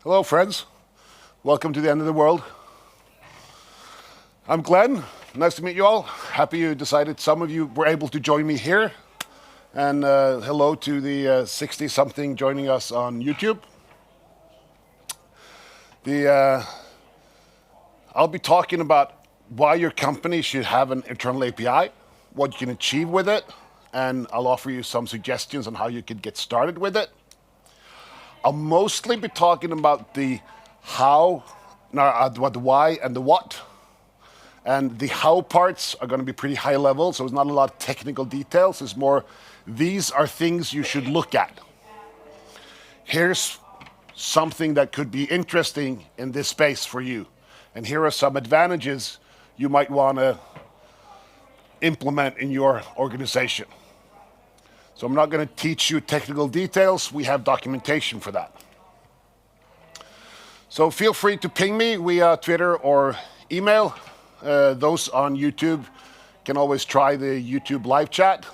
Hello, friends. Welcome to the end of the world. I'm Glenn. Nice to meet you all. Happy you decided some of you were able to join me here. And hello to the 60-something joining us on YouTube. I'll be talking about why your company should have an internal API, what you can achieve with it, and I'll offer you some suggestions on how you could get started with it. I'll mostly be talking about the how, the why and the what. And the how parts are going to be pretty high level, so it's not a lot of technical details. It's more, these are things you should look at. Here's something that could be interesting in this space for you. And here are some advantages you might want to implement in your organization. So I'm not going to teach you technical details. We have documentation for that. So feel free to ping me via Twitter or email. Those on YouTube can always try the YouTube live chat.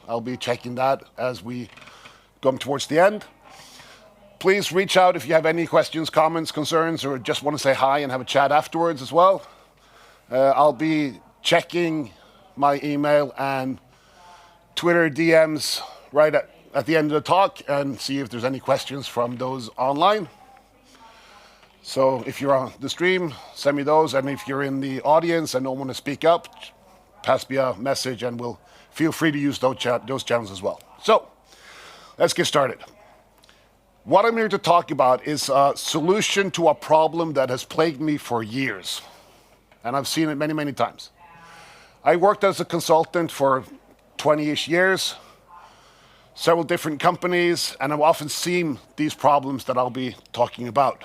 I'll be checking that as we come towards the end. Please reach out if you have any questions, comments, concerns, or just want to say hi and have a chat afterwards as well. I'll be checking my email and Twitter DMs right at the end of the talk and see if there's any questions from those online. So if you're on the stream, send me those. And if you're in the audience and don't want to speak up, pass me a message and we'll feel free to use those channels as well. So let's get started. What I'm here to talk about is a solution to a problem that has plagued me for years. And I've seen it many, many times. I worked as a consultant for 20-ish years, several different companies, and I've often seen these problems that I'll be talking about.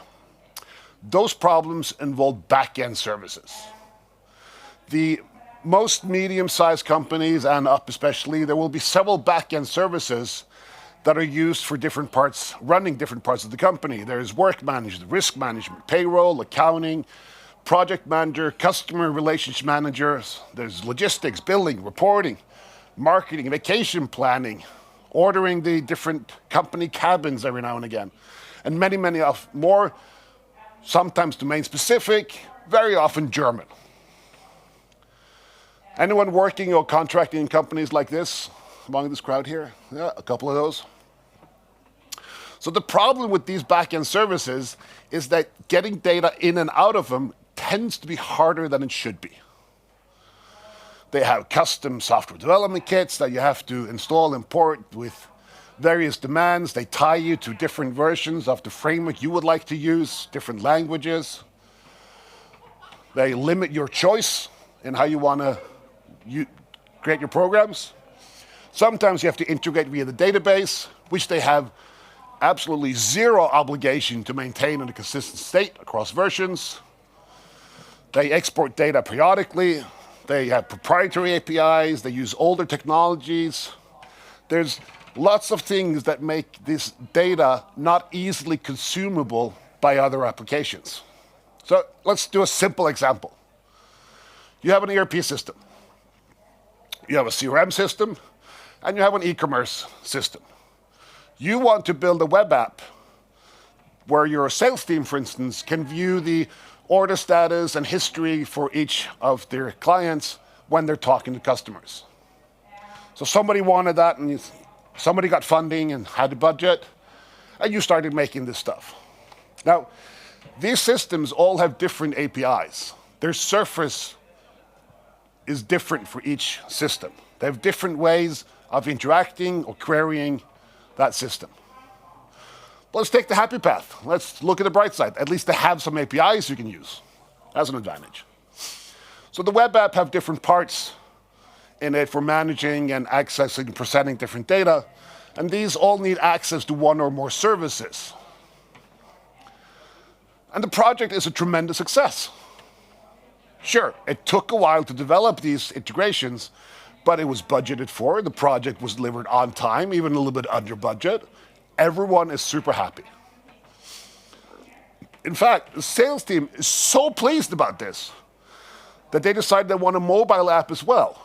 Those problems involve back-end services. The most medium-sized companies, and up especially, there will be several back-end services that are used for different parts, running different parts of the company. There's work management, risk management, payroll, accounting, project manager, customer relationship managers. There's logistics, billing, reporting, marketing, vacation planning, ordering the different company cabins every now and again, and many, many more, sometimes domain-specific, very often German. Anyone working or contracting in companies like this among this crowd here? Yeah, a couple of those. So the problem with these back-end services is that getting data in and out of them tends to be harder than it should be. They have custom software development kits that you have to install and port with various demands. They tie you to different versions of the framework you would like to use, different languages. They limit your choice in how you want to create your programs. Sometimes you have to integrate via the database, which they have absolutely zero obligation to maintain in a consistent state across versions. They export data periodically. They have proprietary APIs. They use older technologies. There's lots of things that make this data not easily consumable by other applications. So let's do a simple example. You have an ERP system. You have a CRM system, and you have an e-commerce system. You want to build a web app where your sales team, for instance, can view the order status and history for each of their clients when they're talking to customers. So somebody wanted that, and somebody got funding and had a budget, and you started making this stuff. Now, these systems all have different APIs. Their surface is different for each system. They have different ways of interacting or querying that system. But let's take the happy path. Let's look at the bright side. At least they have some APIs you can use. That's an advantage. So the web app have different parts in it for managing and accessing and presenting different data. And these all need access to one or more services. And the project is a tremendous success. Sure, it took a while to develop these integrations, but it was budgeted for. The project was delivered on time, even a little bit under budget. Everyone is super happy. In fact, the sales team is so pleased about this that they decided they want a mobile app as well.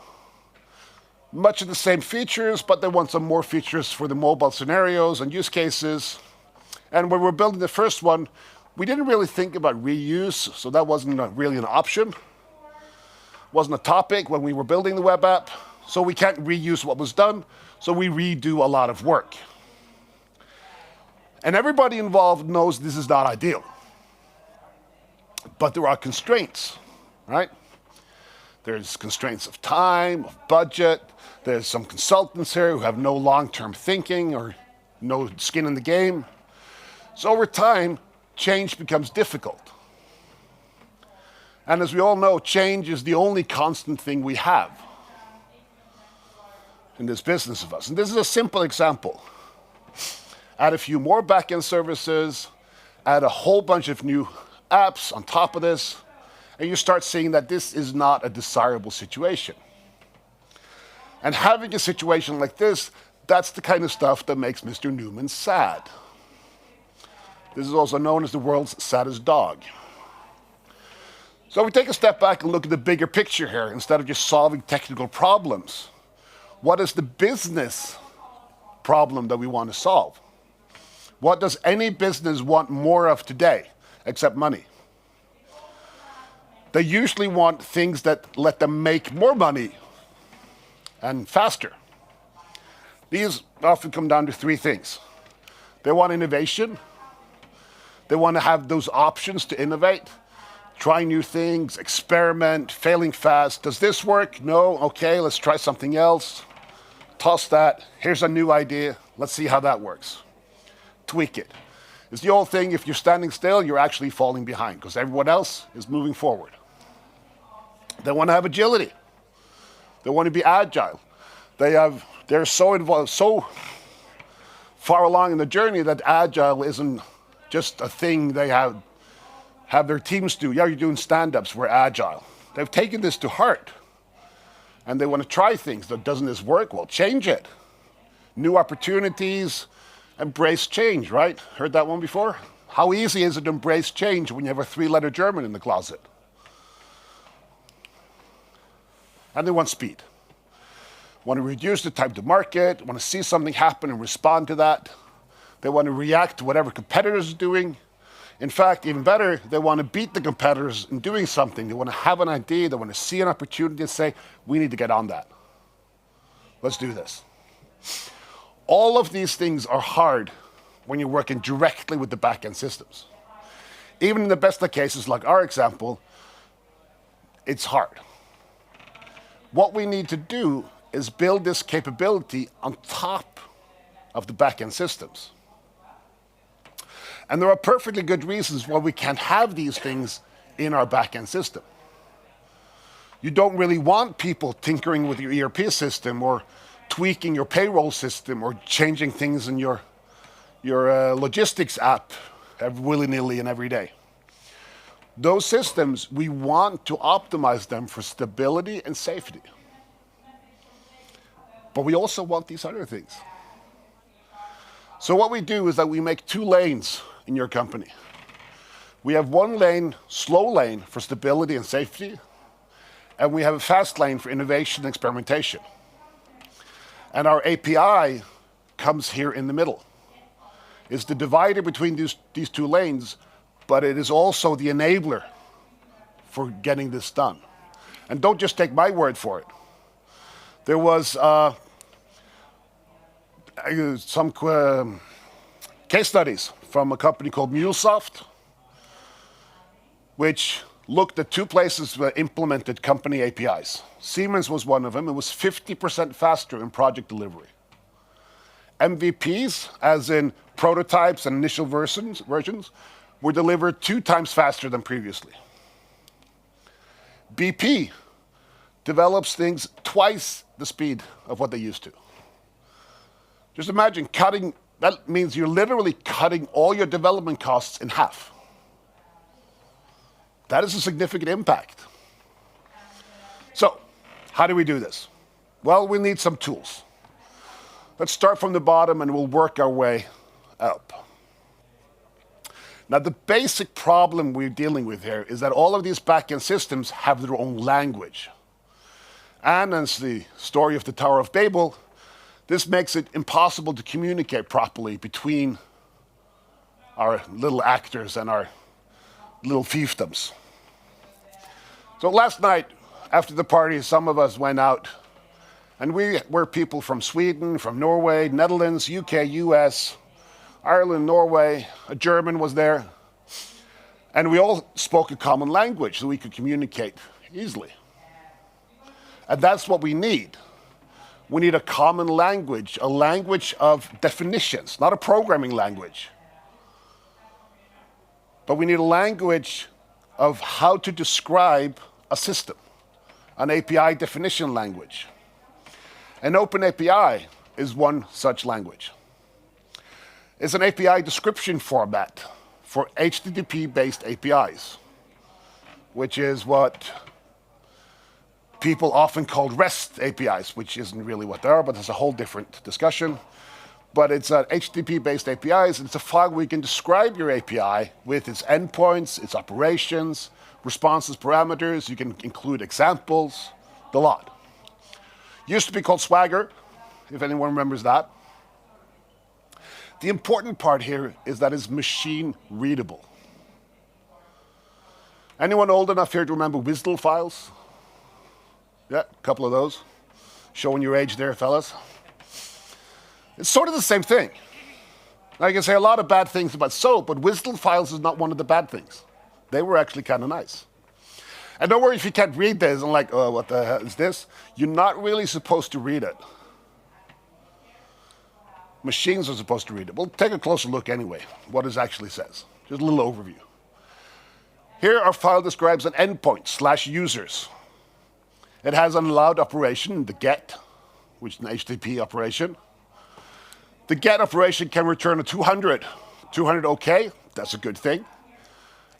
Much of the same features, but they want some more features for the mobile scenarios and use cases. And when we're building the first one, We didn't really think about reuse, so that wasn't really an option. Wasn't a topic when we were building the web app, so we can't reuse what was done, so we redo a lot of work. And everybody involved knows this is not ideal. But there are constraints, right? There's constraints of time, of budget. There's some consultants here who have no long-term thinking or no skin in the game. So over time, change becomes difficult. And as we all know, change is the only constant thing we have in this business of us. And this is a simple example. Add a few more backend services, add a whole bunch of new apps on top of this, and you start seeing that this is not a desirable situation. And having a situation like this, that's the kind of stuff that makes Mr. Newman sad. This is also known as the world's saddest dog. So we take a step back and look at the bigger picture here, instead of just solving technical problems. What is the business problem that we want to solve? What does any business want more of today, except money? They usually want things that let them make more money and faster. These often come down to three things. They want innovation. They want to have those options to innovate, try new things, experiment, failing fast. Does this work? No? Okay, let's try something else. Toss that. Here's a new idea. Let's see how that works. Tweak it. It's the old thing, if you're standing still, you're actually falling behind because everyone else is moving forward. They want to have agility. They want to be agile. They're so involved, so far along in the journey that agile isn't just a thing they have their teams do. Yeah, you're doing stand-ups, we're agile. They've taken this to heart. And they want to try things. Doesn't this work? Well, change it. New opportunities, embrace change, right? Heard that one before? How easy is it to embrace change when you have a three-letter German in the closet? And they want speed. Want to reduce the time to market, want to see something happen and respond to that. They want to react to whatever competitors are doing. In fact, even better, they want to beat the competitors in doing something. They want to have an idea, they want to see an opportunity and say, we need to get on that. Let's do this. All of these things are hard when you're working directly with the back-end systems. Even in the best of cases, like our example, it's hard. What we need to do is build this capability on top of the back-end systems. And there are perfectly good reasons why we can't have these things in our back-end system. You don't really want people tinkering with your ERP system or tweaking your payroll system or changing things in your logistics app willy-nilly and every day. Those systems, we want to optimize them for stability and safety. But we also want these other things. So what we do is that we make two lanes in your company. We have one lane, slow lane, for stability and safety, and we have a fast lane for innovation and experimentation. And our API comes here in the middle. It's the divider between these two lanes, but it is also the enabler for getting this done. And don't just take my word for it. There was some case studies from a company called MuleSoft, which looked at two places that implemented company APIs. Siemens was one of them. It was 50% faster in project delivery. MVPs, as in prototypes and initial versions, were delivered 2 times faster than previously. BP develops things twice the speed of what they used to. Just imagine cutting, that means you're literally cutting all your development costs in half. That is a significant impact. So, how do we do this? Well, we need some tools. Let's start from the bottom and we'll work our way up. Now, the basic problem we're dealing with here is that all of these back-end systems have their own language. And as the story of the Tower of Babel, this makes it impossible to communicate properly between our little actors and our little fiefdoms. So last night, after the party, some of us went out, and we were people from Sweden, from Norway, Netherlands, UK, US, Ireland, Norway, a German was there, and we all spoke a common language so we could communicate easily. And that's what we need. We need a common language, a language of definitions, not a programming language. But we need a language of how to describe a system, an API definition language. An open API is one such language. It's an API description format for HTTP-based APIs, which is what people often call REST APIs, which isn't really what they are, but it's a whole different discussion. But it's HTTP-based APIs, and it's a file where you can describe your API with its endpoints, its operations, responses, parameters. You can include examples, the lot. Used to be called Swagger, if anyone remembers that. The important part here is that it's machine readable. Anyone old enough here to remember WSDL files? Yeah, a couple of those. Showing your age there, fellas. It's sort of the same thing. I can say a lot of bad things about SOAP, but WSDL files is not one of the bad things. They were actually kind of nice. And don't worry if you can't read this and like, oh, what the hell is this? You're not really supposed to read it. Machines are supposed to read it. We'll take a closer look anyway, what it actually says. Just a little overview. Here our file describes an endpoint / users. It has an allowed operation, the get, which is an HTTP operation. The get operation can return a 200. 200 OK, that's a good thing.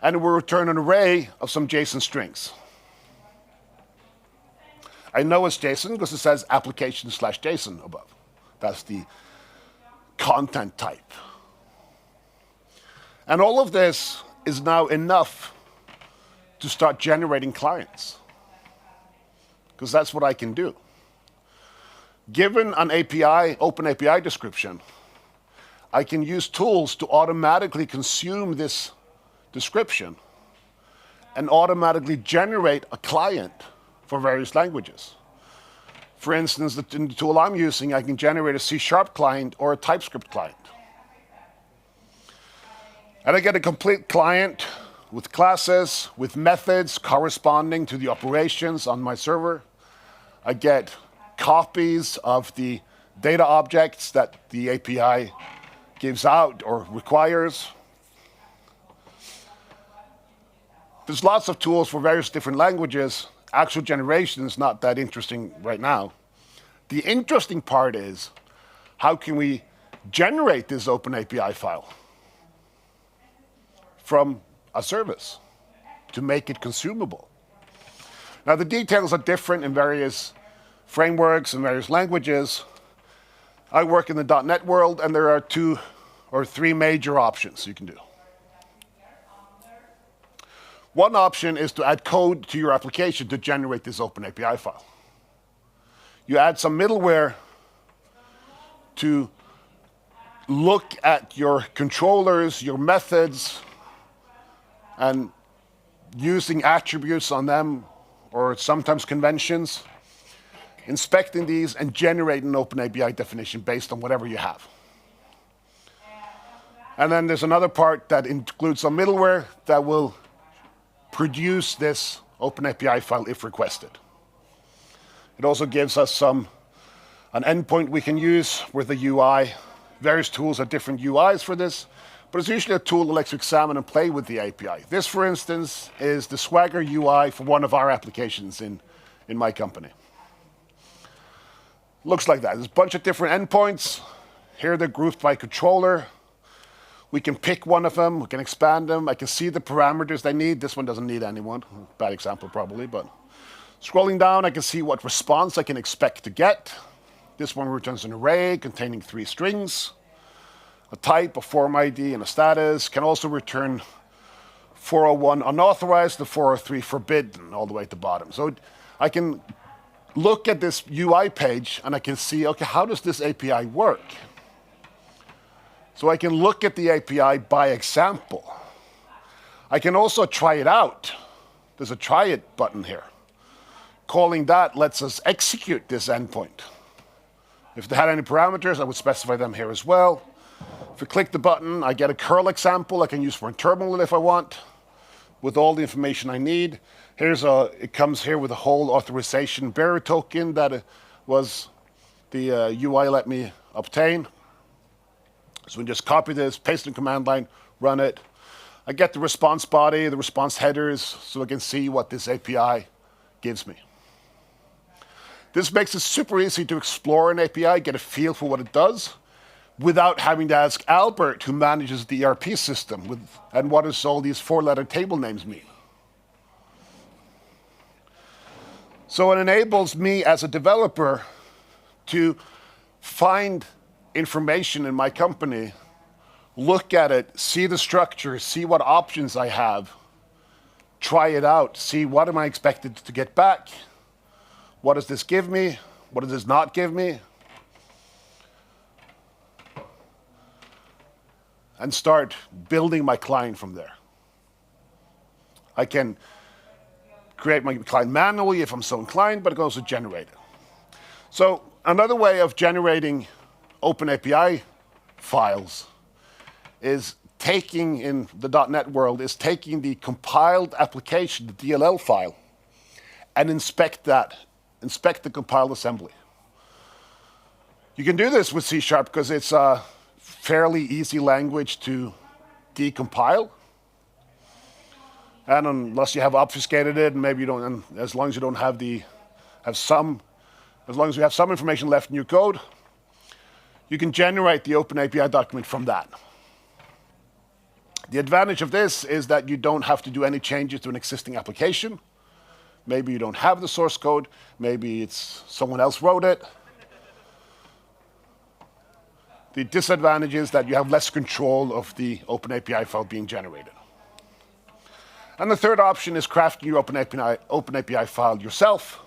And it will return an array of some JSON strings. I know it's JSON because it says application / JSON above. That's the content type. And all of this is now enough to start generating clients, because that's what I can do. Given an API, open API description, I can use tools to automatically consume this description and automatically generate a client for various languages. For instance, in the tool I'm using, I can generate a C# client or a TypeScript client. And I get a complete client with classes, with methods corresponding to the operations on my server. I get copies of the data objects that the API gives out or requires. There's lots of tools for various different languages. Actual generation is not that interesting right now. The interesting part is, how can we generate this open API file from a service to make it consumable? Now, the details are different in various frameworks and various languages. I work in the .NET world, and there are 2 or 3 major options you can do. One option is to add code to your application to generate this open API file. You add some middleware to look at your controllers, your methods, and using attributes on them, or sometimes conventions, inspecting these and generating an open API definition based on whatever you have. And then there's another part that includes some middleware that will produce this open API file if requested. It also gives us an endpoint we can use with a UI. Various tools have different UIs for this, but it's usually a tool that lets you examine and play with the API. This, for instance, is the Swagger UI for one of our applications in my company. Looks like that. There's a bunch of different endpoints. Here they're grouped by controller. We can pick one of them, we can expand them. I can see the parameters they need. This one doesn't need anyone. Bad example probably, but scrolling down, I can see what response I can expect to get. This one returns an array containing 3 strings, a type, a form ID, and a status. Can also return 401 unauthorized, the 403 forbidden, all the way at the bottom. So I can look at this UI page and I can see, okay, how does this API work? So I can look at the API by example. I can also try it out. There's a try it button here. Calling that lets us execute this endpoint. If they had any parameters, I would specify them here as well. If I click the button, I get a curl example I can use for a terminal if I want, with all the information I need. It comes here with a whole authorization bearer token that was the UI let me obtain. So we just copy this, paste it in command line, run it. I get the response body, the response headers, so I can see what this API gives me. This makes it super easy to explore an API, get a feel for what it does, without having to ask Albert, who manages the ERP system, and what does all these four-letter table names mean. So it enables me as a developer to find information in my company, look at it, see the structure, see what options I have, try it out, see what am I expected to get back, what does this give me, what does this not give me, and start building my client from there. I can create my client manually if I'm so inclined, but I can also generate it. So another way of generating OpenAPI files is taking, in the .NET world, is taking the compiled application, the DLL file, and inspect the compiled assembly. You can do this with C# because it's a fairly easy language to decompile. And unless you have obfuscated it, and maybe you don't, and as long as you don't have as long as you have some information left in your code, you can generate the OpenAPI document from that. The advantage of this is that you don't have to do any changes to an existing application. Maybe you don't have the source code, maybe it's someone else wrote it. The disadvantage is that you have less control of the OpenAPI file being generated. And the third option is crafting your OpenAPI file yourself.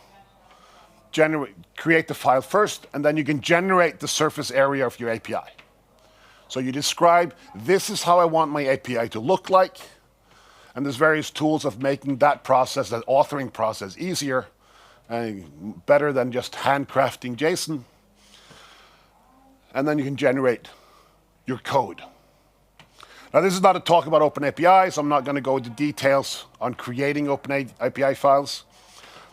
Create the file first, and then you can generate the surface area of your API. So you describe, this is how I want my API to look like, and there's various tools of making that process, that authoring process, easier and better than just handcrafting JSON. And then you can generate your code. Now, this is not a talk about OpenAPI, so I'm not going to go into details on creating OpenAPI files.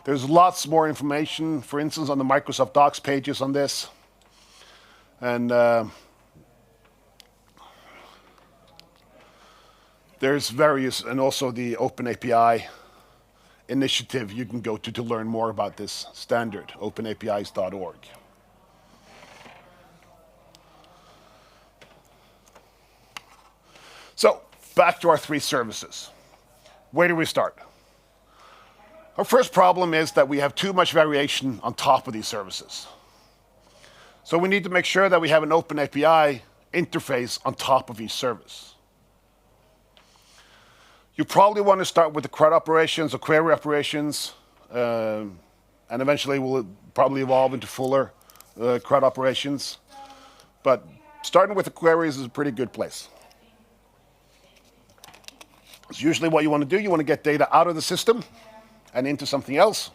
There's lots more information, for instance, on the Microsoft Docs pages on this. And there's various, and also the OpenAPI initiative you can go to learn more about this standard, openapis.org. So, back to our three services. Where do we start? Our first problem is that we have too much variation on top of these services. So we need to make sure that we have an OpenAPI interface on top of each service. You probably want to start with the CRUD operations or query operations, and eventually we'll probably evolve into fuller CRUD operations. But starting with the queries is a pretty good place. It's usually what you want to do. You want to get data out of the system and into something else.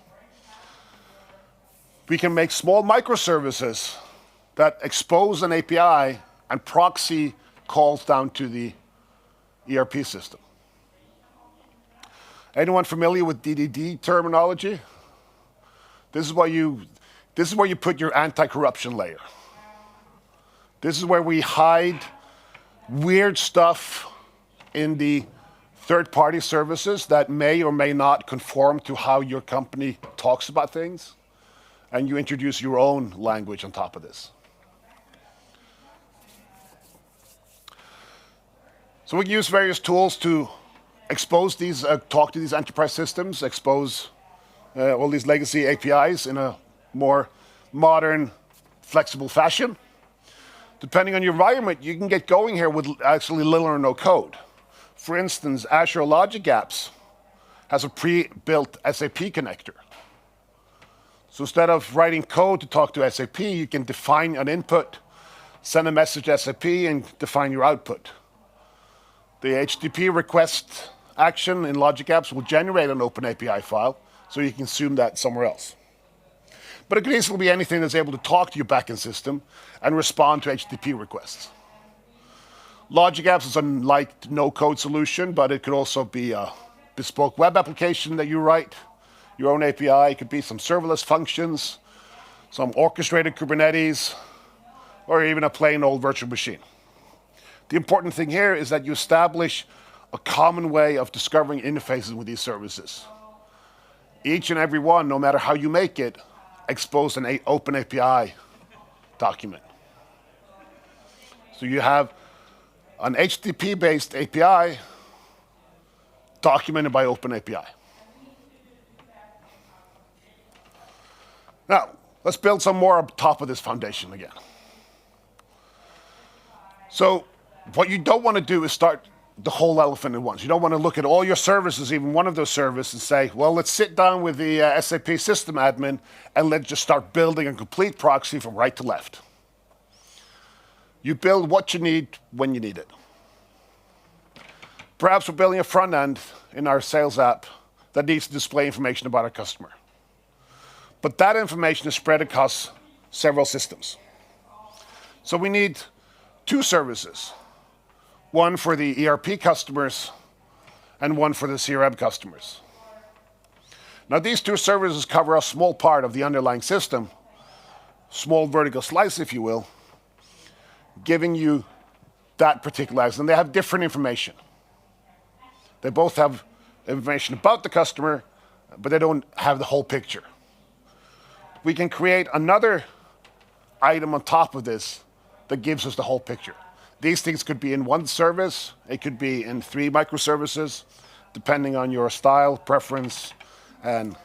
We can make small microservices that expose an API and proxy calls down to the ERP system. Anyone familiar with DDD terminology? This is where you put your anti-corruption layer. This is where we hide weird stuff in the third-party services that may or may not conform to how your company talks about things, and you introduce your own language on top of this. So we can use various tools to expose these, talk to these enterprise systems, expose all these legacy APIs in a more modern, flexible fashion. Depending on your environment, you can get going here with actually little or no code. For instance, Azure Logic Apps has a pre-built SAP connector. So instead of writing code to talk to SAP, you can define an input, send a message to SAP, and define your output. The HTTP request action in Logic Apps will generate an open API file, so you can consume that somewhere else. But it could easily be anything that's able to talk to your backend system and respond to HTTP requests. Logic Apps is a light no-code solution, but it could also be a bespoke web application that you write, your own API. It could be some serverless functions, some orchestrated Kubernetes, or even a plain old virtual machine. The important thing here is that you establish a common way of discovering interfaces with these services. Each and every one, no matter how you make it, expose an open API document. So you have an HTTP-based API documented by open API. Now, let's build some more on top of this foundation again. So what you don't want to do is start the whole elephant at once. You don't want to look at all your services, even one of those services, and say, well, let's sit down with the SAP system admin and let's just start building a complete proxy from right to left. You build what you need when you need it. Perhaps we're building a front end in our sales app that needs to display information about our customer. But that information is spread across several systems. So we need two services. One for the ERP customers and one for the CRM customers. Now these two services cover a small part of the underlying system, small vertical slice, if you will, giving you that particular, and they have different information. They both have information about the customer, but they don't have the whole picture. We can create another item on top of this that gives us the whole picture. These things could be in one service. It could be in 3 microservices, depending on your style, preference, and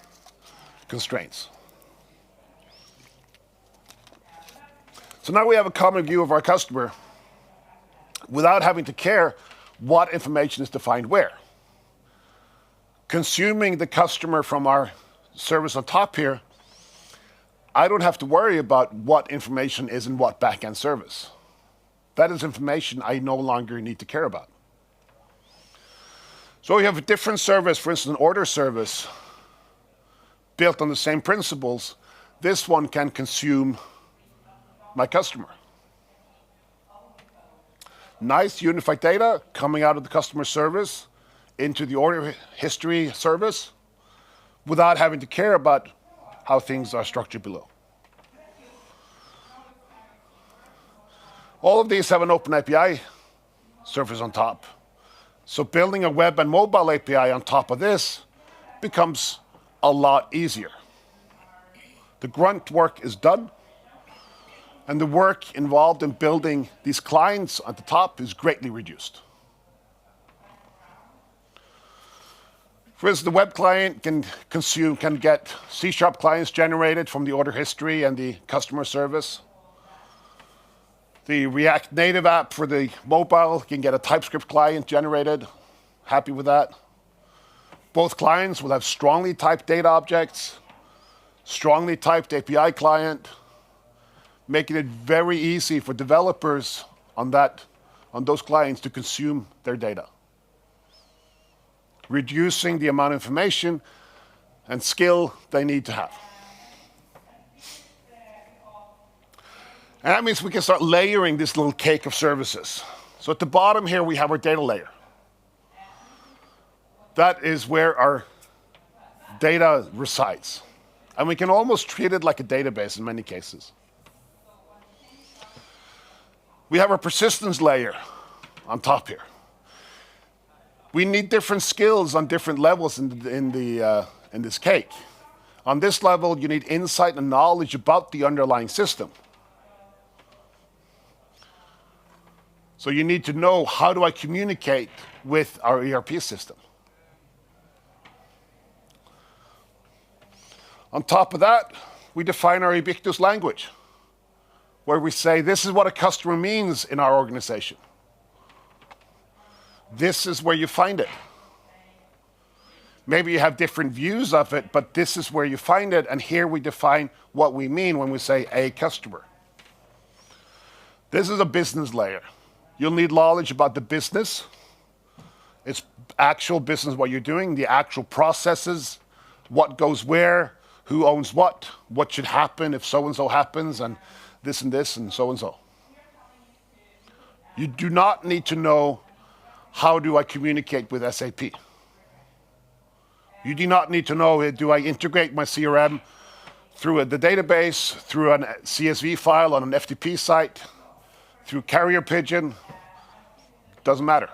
constraints. So now we have a common view of our customer without having to care what information is defined where. Consuming the customer from our service on top here, I don't have to worry about what information is in what backend service. That is information I no longer need to care about. So we have a different service, for instance, an order service, built on the same principles. This one can consume my customer. Nice unified data coming out of the customer service into the order history service without having to care about how things are structured below. All of these have an open API surface on top. So building a web and mobile API on top of this becomes a lot easier. The grunt work is done, and the work involved in building these clients at the top is greatly reduced. For instance, the web client can get C# clients generated from the order history and the customer service. The React Native app for the mobile can get a TypeScript client generated. Happy with that. Both clients will have strongly typed data objects, strongly typed API client, making it very easy for developers on those clients to consume their data. Reducing the amount of information and skill they need to have. And that means we can start layering this little cake of services. So at the bottom here, we have our data layer. That is where our data resides. And we can almost treat it like a database in many cases. We have our persistence layer on top here. We need different skills on different levels in this cake. On this level, you need insight and knowledge about the underlying system. So you need to know, how do I communicate with our ERP system? On top of that, we define our ubiquitous language, where we say, this is what a customer means in our organization. This is where you find it. Maybe you have different views of it, but this is where you find it, and here we define what we mean when we say a customer. This is a business layer. You'll need knowledge about the business It's actual business, what you're doing, the actual processes, what goes where, who owns what should happen if so-and-so happens, and this and so. You do not need to know how do I communicate with SAP. You do not need to know, do I integrate my CRM through the database, through a CSV file on an FTP site, through carrier pigeon, doesn't matter.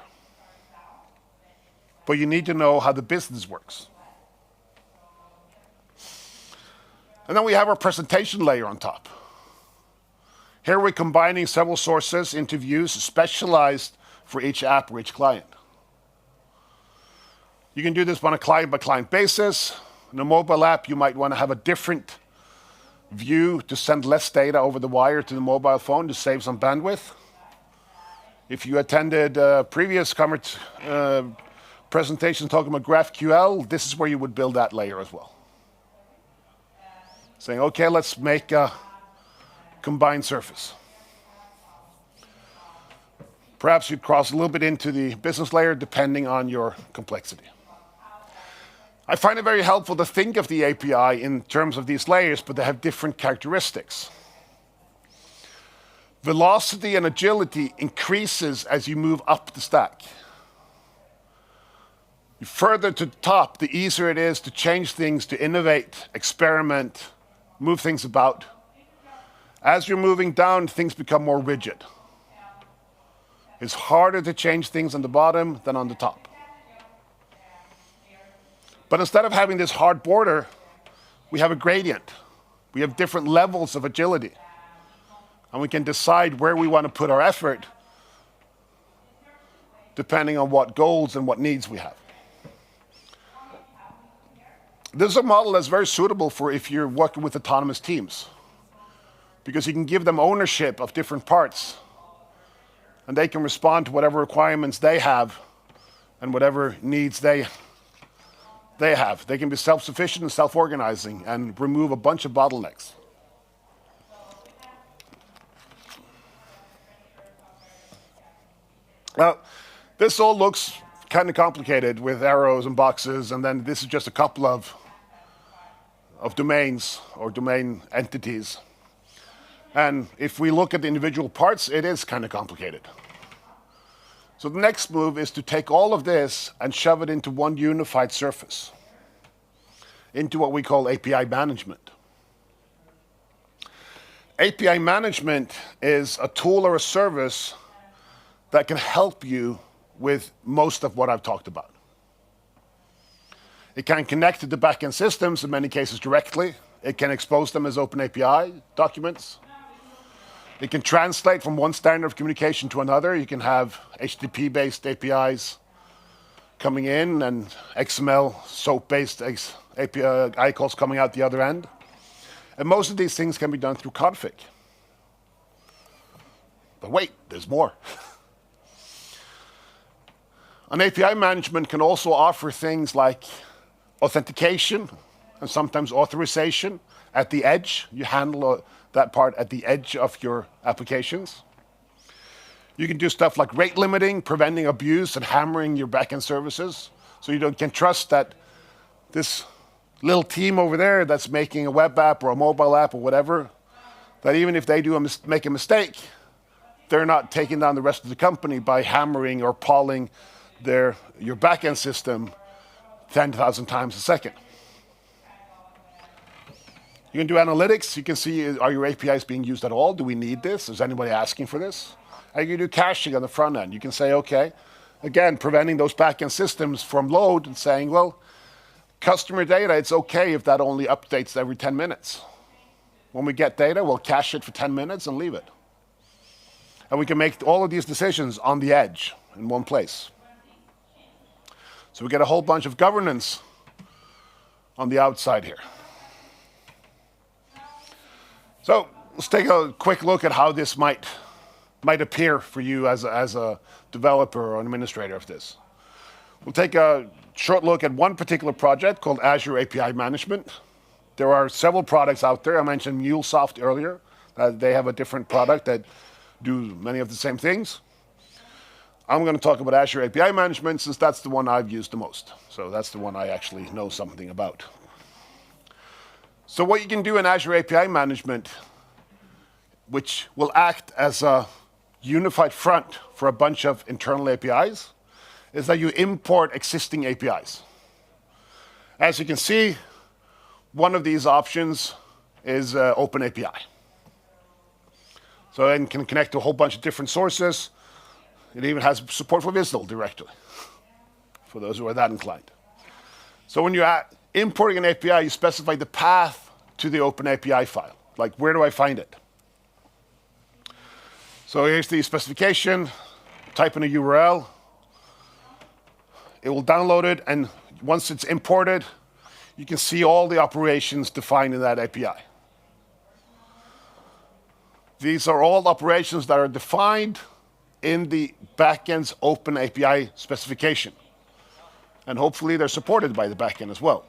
But you need to know how the business works. And then we have our presentation layer on top. Here we're combining several sources into views specialized for each app or each client. You can do this on a client-by-client basis. In a mobile app, you might want to have a different view to send less data over the wire to the mobile phone to save some bandwidth. If you attended previous presentations talking about GraphQL, this is where you would build that layer as well. Saying, okay, let's make a combined surface. Perhaps you'd cross a little bit into the business layer depending on your complexity. I find it very helpful to think of the API in terms of these layers, but they have different characteristics. Velocity and agility increases as you move up the stack. The further to the top, the easier it is to change things, to innovate, experiment, move things about. As you're moving down, things become more rigid. It's harder to change things on the bottom than on the top. But instead of having this hard border, we have a gradient. We have different levels of agility. And we can decide where we want to put our effort depending on what goals and what needs we have. This is a model that's very suitable for if you're working with autonomous teams, because you can give them ownership of different parts, and they can respond to whatever requirements they have and whatever needs they have. They can be self-sufficient and self-organizing and remove a bunch of bottlenecks. Now, this all looks kind of complicated with arrows and boxes, and then this is just a couple of domains or domain entities. And if we look at the individual parts, it is kind of complicated. So the next move is to take all of this and shove it into one unified surface, into what we call API management. API management is a tool or a service that can help you with most of what I've talked about. It can connect to the backend systems, in many cases directly. It can expose them as open API documents. It can translate from one standard of communication to another. You can have HTTP-based APIs coming in and XML, SOAP-based API calls coming out the other end. And most of these things can be done through config. But wait, there's more. An API management can also offer things like authentication and sometimes authorization at the edge. You handle that part at the edge of your applications. You can do stuff like rate limiting, preventing abuse, and hammering your backend services. So you can trust that this little team over there that's making a web app or a mobile app or whatever, that even if they make a mistake, they're not taking down the rest of the company by hammering or polling your backend system 10,000 times a second. You can do analytics. You can see, are your APIs being used at all? Do we need this? Is anybody asking for this? And you can do caching on the front end. You can say, okay, again, preventing those backend systems from load and saying, well, customer data, it's okay if that only updates every 10 minutes. When we get data, we'll cache it for 10 minutes and leave it. And we can make all of these decisions on the edge in one place. So we get a whole bunch of governance on the outside here. So let's take a quick look at how this might appear for you as a developer or an administrator of this. We'll take a short look at one particular project called Azure API Management. There are several products out there. I mentioned MuleSoft earlier. They have a different product that do many of the same things. I'm going to talk about Azure API management since that's the one I've used the most. So that's the one I actually know something about. So what you can do in Azure API management, which will act as a unified front for a bunch of internal APIs, is that you import existing APIs. As you can see, one of these options is OpenAPI. So it can connect to a whole bunch of different sources. It even has support for WSDL directly, for those who are that inclined. So when you're importing an API, you specify the path to the OpenAPI file. Like, where do I find it? So here's the specification. Type in a URL. It will download it, and once it's imported, you can see all the operations defined in that API. These are all operations that are defined in the backend's OpenAPI specification. And hopefully they're supported by the backend as well.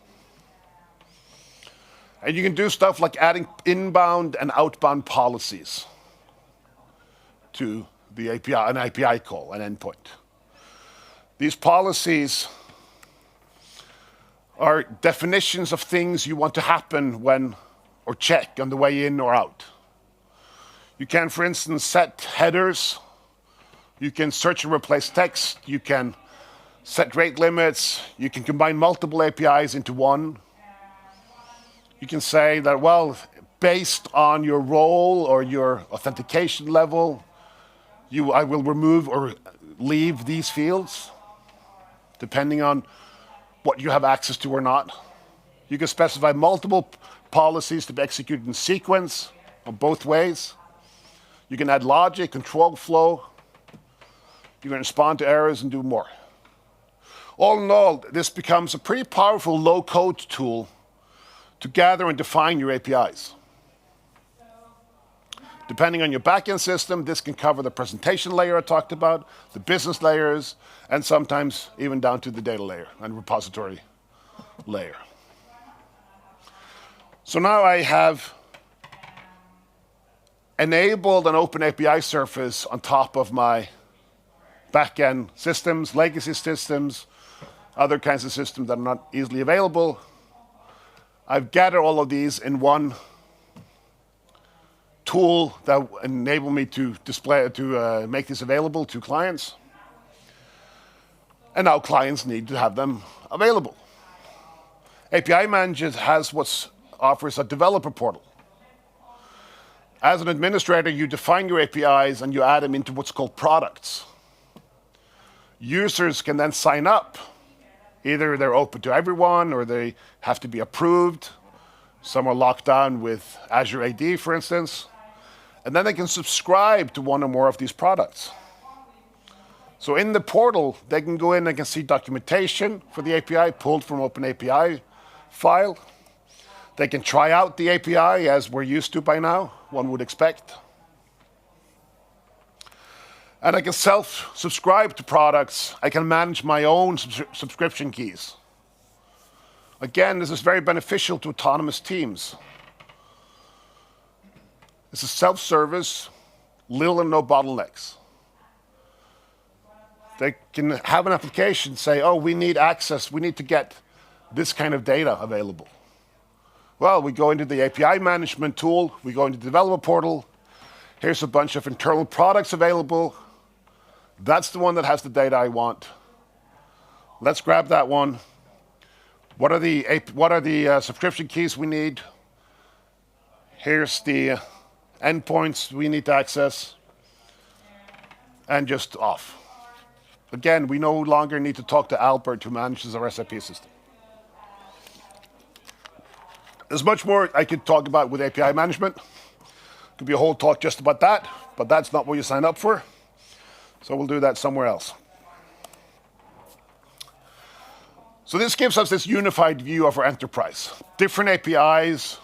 And you can do stuff like adding inbound and outbound policies to the API, an API call, an endpoint. These policies are definitions of things you want to happen when, or check on the way in or out. You can, for instance, set headers. You can search and replace text. You can set rate limits. You can combine multiple APIs into one. You can say that, well, based on your role or your authentication level, I will remove or leave these fields, depending on what you have access to or not. You can specify multiple policies to be executed in sequence or both ways. You can add logic, control flow. You can respond to errors and do more. All in all, this becomes a pretty powerful low-code tool to gather and define your APIs. Depending on your backend system, this can cover the presentation layer I talked about, the business layers, and sometimes even down to the data layer and repository layer. So now I have enabled an OpenAPI surface on top of my backend systems, legacy systems, other kinds of systems that are not easily available. I've gathered all of these in one tool that enable me to make this available to clients. And now clients need to have them available. API Manager offers a developer portal. As an administrator, you define your APIs and you add them into what's called products. Users can then sign up. Either they're open to everyone or they have to be approved. Some are locked down with Azure AD, for instance. And then they can subscribe to one or more of these products. So in the portal, they can go in and can see documentation for the API pulled from OpenAPI file. They can try out the API as we're used to by now, one would expect. And I can self-subscribe to products. I can manage my own subscription keys. Again, this is very beneficial to autonomous teams. This is self-service, little and no bottlenecks. They can have an application say, oh, we need access, we need to get this kind of data available. Well, we go into the API management tool, we go into the developer portal, here's a bunch of internal products available. That's the one that has the data I want. Let's grab that one. What are the subscription keys we need? Here's the endpoints we need to access. And just off. Again, we no longer need to talk to Albert who manages our SAP system. There's much more I could talk about with API management. Could be a whole talk just about that, but that's not what you sign up for. So we'll do that somewhere else. So this gives us this unified view of our enterprise. Different APIs.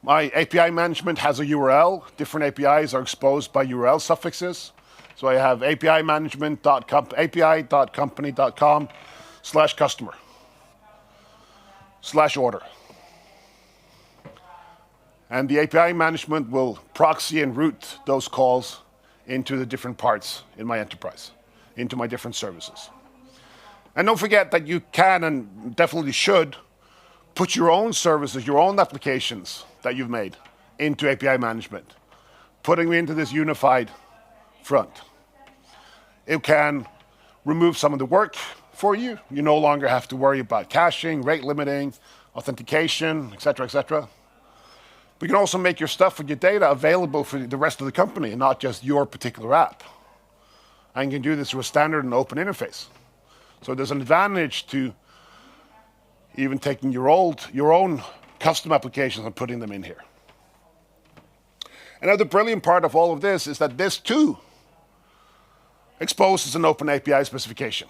My API management has a URL. Different APIs are exposed by URL suffixes. So I have api.company.com/customer/order. And the API management will proxy and route those calls into the different parts in my enterprise, into my different services. And don't forget that you can and definitely should put your own services, your own applications that you've made into API management, putting them into this unified front. It can remove some of the work for you. You no longer have to worry about caching, rate limiting, authentication, etc., etc. We can also make your stuff with your data available for the rest of the company and not just your particular app. And you can do this through a standard and open interface. So there's an advantage to even taking your own custom applications and putting them in here. And now the brilliant part of all of this is that this too exposes an open API specification.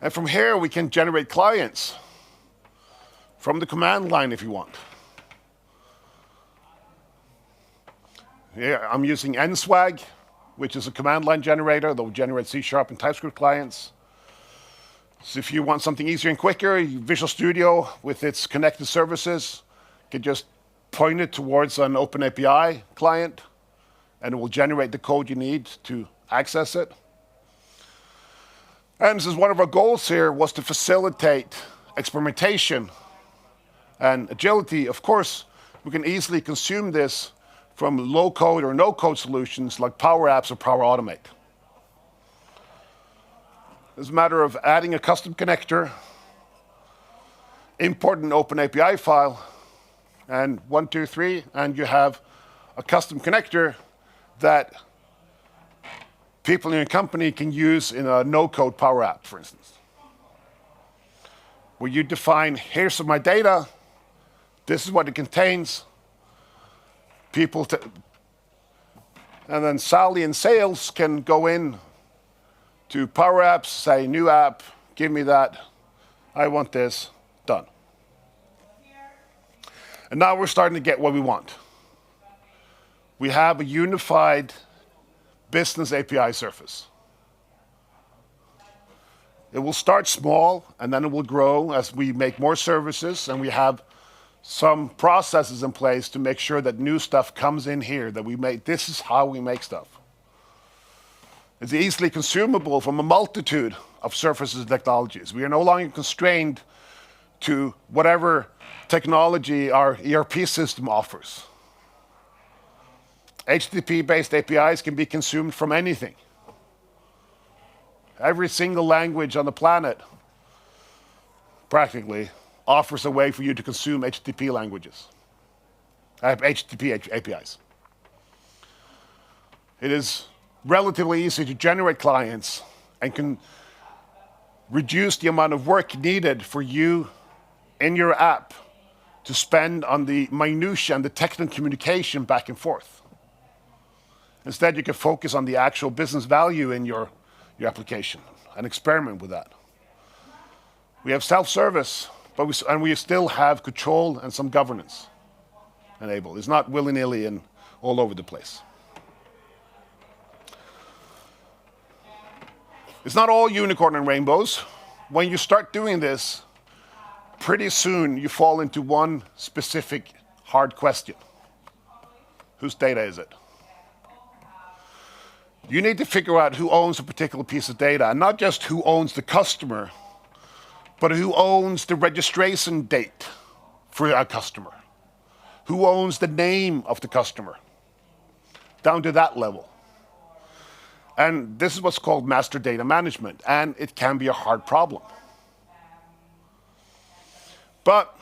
And from here we can generate clients from the command line if you want. Here I'm using NSWAG, which is a command line generator that will generate C# and TypeScript clients. So if you want something easier and quicker, Visual Studio with its connected services can just point it towards an open API client and it will generate the code you need to access it. And this is one of our goals here was to facilitate experimentation and agility. Of course, we can easily consume this from low-code or no-code solutions like Power Apps or Power Automate. It's a matter of adding a custom connector, importing an open API file, and 1, 2, 3, and you have a custom connector that people in your company can use in a no-code Power App, for instance. Where you define, here's my data, this is what it contains, and then Sally in sales can go in to Power Apps, say new app, give me that, I want this, done. And now we're starting to get what we want. We have a unified business API surface. It will start small and then it will grow as we make more services and we have some processes in place to make sure that new stuff comes in here, that we make, this is how we make stuff. It's easily consumable from a multitude of surfaces and technologies. We are no longer constrained to whatever technology our ERP system offers. HTTP-based APIs can be consumed from anything. Every single language on the planet, practically, offers a way for you to consume HTTP languages, HTTP APIs. It is relatively easy to generate clients and can reduce the amount of work needed for you in your app to spend on the minutiae and the technical communication back and forth. Instead, you can focus on the actual business value in your application and experiment with that. We have self-service, but we still have control and some governance enabled. It's not willy-nilly and all over the place. It's not all unicorn and rainbows. When you start doing this, pretty soon you fall into one specific hard question. Whose data is it? You need to figure out who owns a particular piece of data, and not just who owns the customer, but who owns the registration date for our customer. Who owns the name of the customer? Down to that level. And this is what's called master data management, and it can be a hard problem. But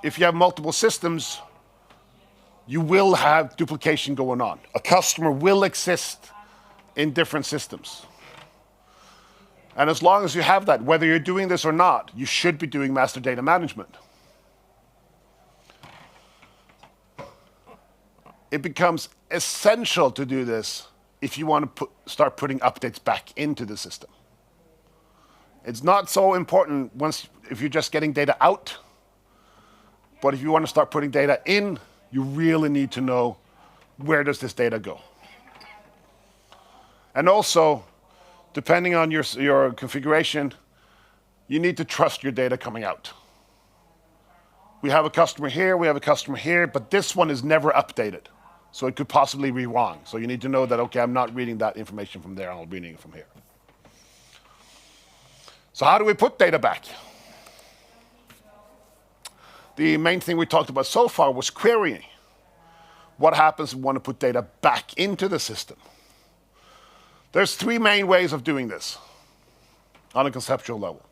if you have multiple systems, you will have duplication going on. A customer will exist in different systems. And as long as you have that, whether you're doing this or not, you should be doing master data management. It becomes essential to do this if you want to start putting updates back into the system. It's not so important if you're just getting data out, but if you want to start putting data in, you really need to know where does this data go. And also, depending on your configuration, you need to trust your data coming out. We have a customer here, we have a customer here, but this one is never updated. So it could possibly be wrong. So you need to know that, okay, I'm not reading that information from there, I'm reading it from here. So how do we put data back? The main thing we talked about so far was querying. What happens if we want to put data back into the system? There's three main ways of doing this on a conceptual level.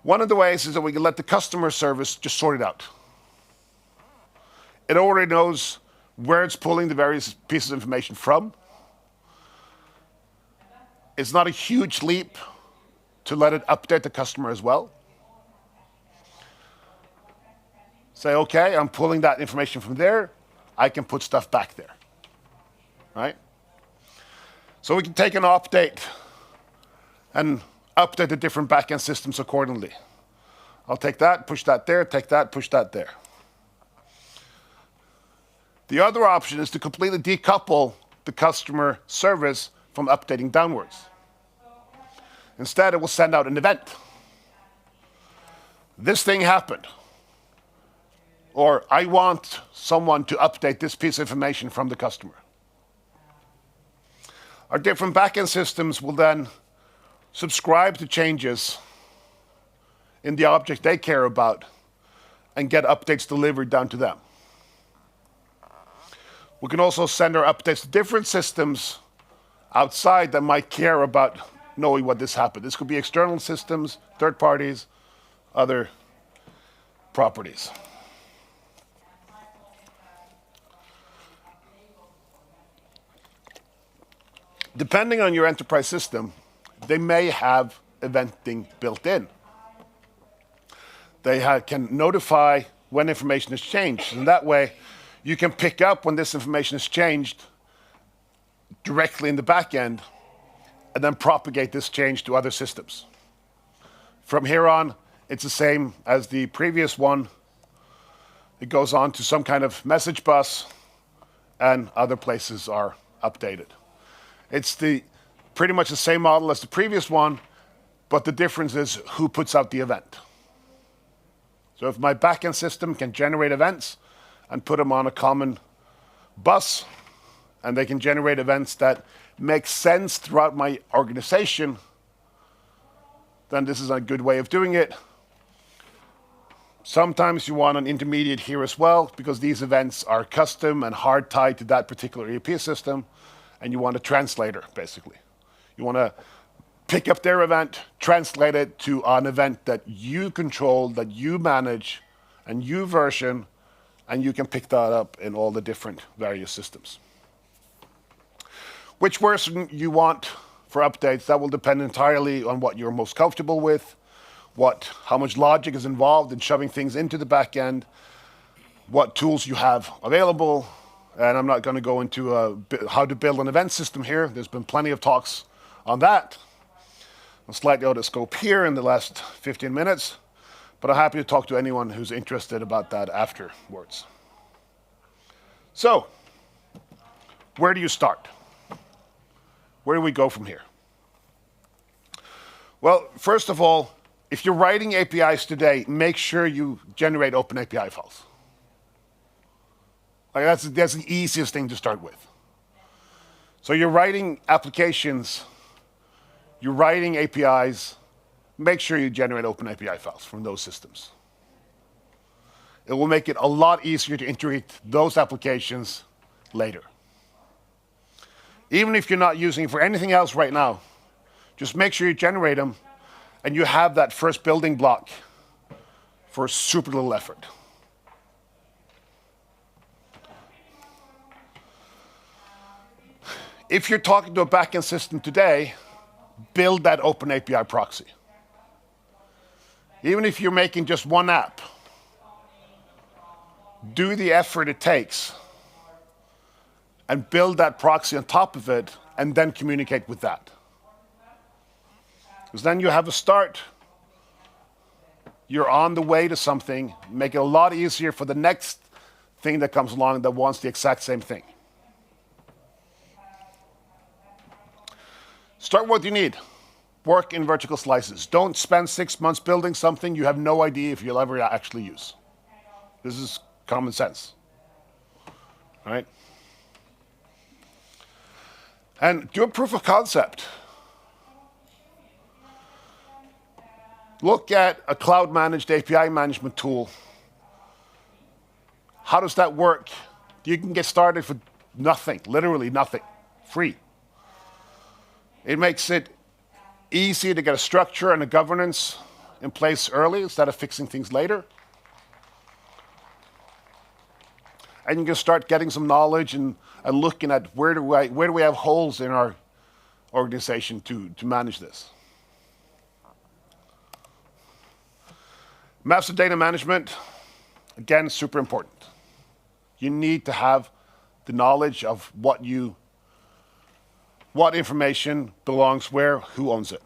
One of the ways is that we can let the customer service just sort it out. It already knows where it's pulling the various pieces of information from. It's not a huge leap to let it update the customer as well. Say, okay, I'm pulling that information from there. I can put stuff back there, right? So we can take an update and update the different backend systems accordingly. I'll take that, push that there, take that, push that there. The other option is to completely decouple the customer service from updating downwards. Instead, it will send out an event. This thing happened. Or I want someone to update this piece of information from the customer. Our different backend systems will then subscribe to changes in the object they care about and get updates delivered down to them. We can also send our updates to different systems outside that might care about knowing what this happened. This could be external systems, third parties, other properties. Depending on your enterprise system, they may have eventing built in. They can notify when information is changed, and that way you can pick up when this information is changed directly in the back end and then propagate this change to other systems. From here on, it's the same as the previous one. It goes on to some kind of message bus, and other places are updated. It's pretty much the same model as the previous one, but the difference is who puts out the event. So if my backend system can generate events and put them on a common bus, and they can generate events that make sense throughout my organization, then this is a good way of doing it. Sometimes you want an intermediate here as well, because these events are custom and hard tied to that particular ERP system, and you want a translator, basically. You want to pick up their event, translate it to an event that you control, that you manage, and you version, and you can pick that up in all the different various systems. Which version you want for updates, that will depend entirely on what you're most comfortable with, how much logic is involved in shoving things into the back end, what tools you have available. And I'm not going to go into how to build an event system here. There's been plenty of talks on that. I'm slightly out of scope here in the last 15 minutes, but I'm happy to talk to anyone who's interested about that afterwards. So, where do you start? Where do we go from here? Well, first of all, if you're writing APIs today, make sure you generate open API files. Like that's the easiest thing to start with. So you're writing applications, you're writing APIs, make sure you generate open API files from those systems. It will make it a lot easier to integrate those applications later. Even if you're not using it for anything else right now, just make sure you generate them and you have that first building block for super little effort. If you're talking to a backend system today, build that open API proxy. Even if you're making just one app, do the effort it takes and build that proxy on top of it and then communicate with that. Because then you have a start. You're on the way to something, make it a lot easier for the next thing that comes along that wants the exact same thing. Start what you need. Work in vertical slices. Don't spend 6 months building something you have no idea if you'll ever actually use. This is common sense. right? And do a proof of concept. Look at a cloud-managed API management tool. How does that work? You can get started for nothing, literally nothing, free. It makes it easy to get a structure and a governance in place early instead of fixing things later. And you can start getting some knowledge and looking at where do we have holes in our organization to manage this. Master data management, again, super important. You need to have the knowledge of what information belongs where, who owns it.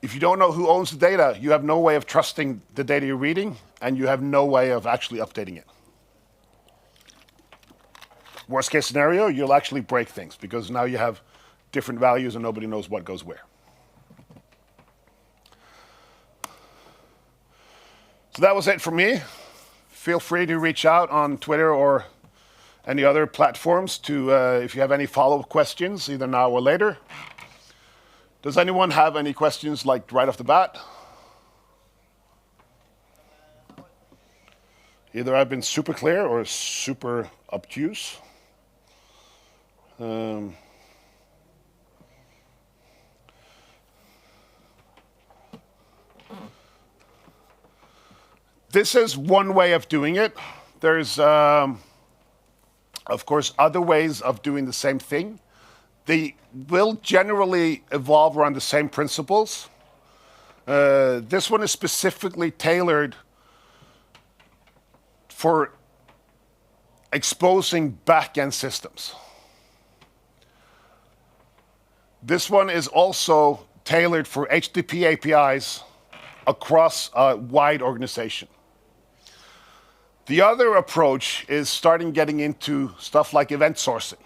If you don't know who owns the data, you have no way of trusting the data you're reading, and you have no way of actually updating it. Worst case scenario, you'll actually break things because now you have different values and nobody knows what goes where. So that was it for me. Feel free to reach out on Twitter or any other platforms to if you have any follow-up questions, either now or later. Does anyone have any questions, like right off the bat? Either I've been super clear or super obtuse. This is one way of doing it. There's, of course, other ways of doing the same thing. They will generally evolve around the same principles. This one is specifically tailored for exposing back-end systems. This one is also tailored for HTTP APIs across a wide organization. The other approach is getting into stuff like event sourcing,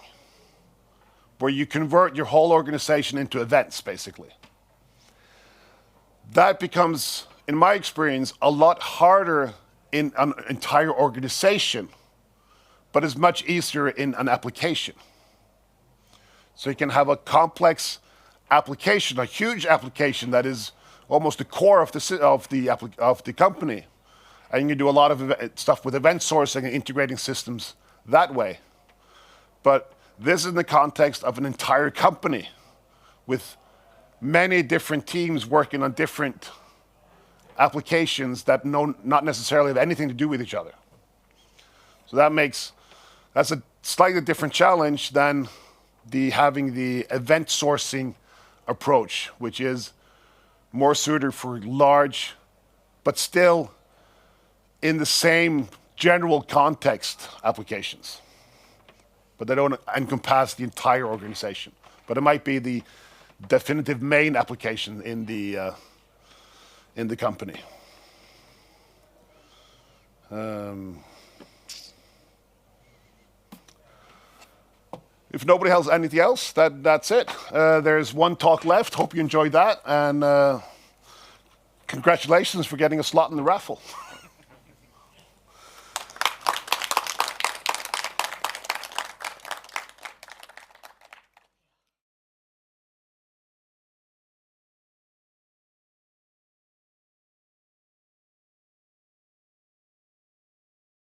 where you convert your whole organization into events, basically. That becomes, in my experience, a lot harder in an entire organization, but is much easier in an application. So you can have a complex application, a huge application that is almost the core of the company. And you can do a lot of stuff with event sourcing and integrating systems that way. But this is in the context of an entire company with many different teams working on different applications that not necessarily have anything to do with each other. So that's a slightly different challenge than having the event sourcing approach, which is more suited for large, but still in the same general context applications. But they don't encompass the entire organization. But it might be the definitive main application in the company. If nobody has anything else, that's it. There's one talk left. Hope you enjoyed that. And congratulations for getting a slot in the raffle.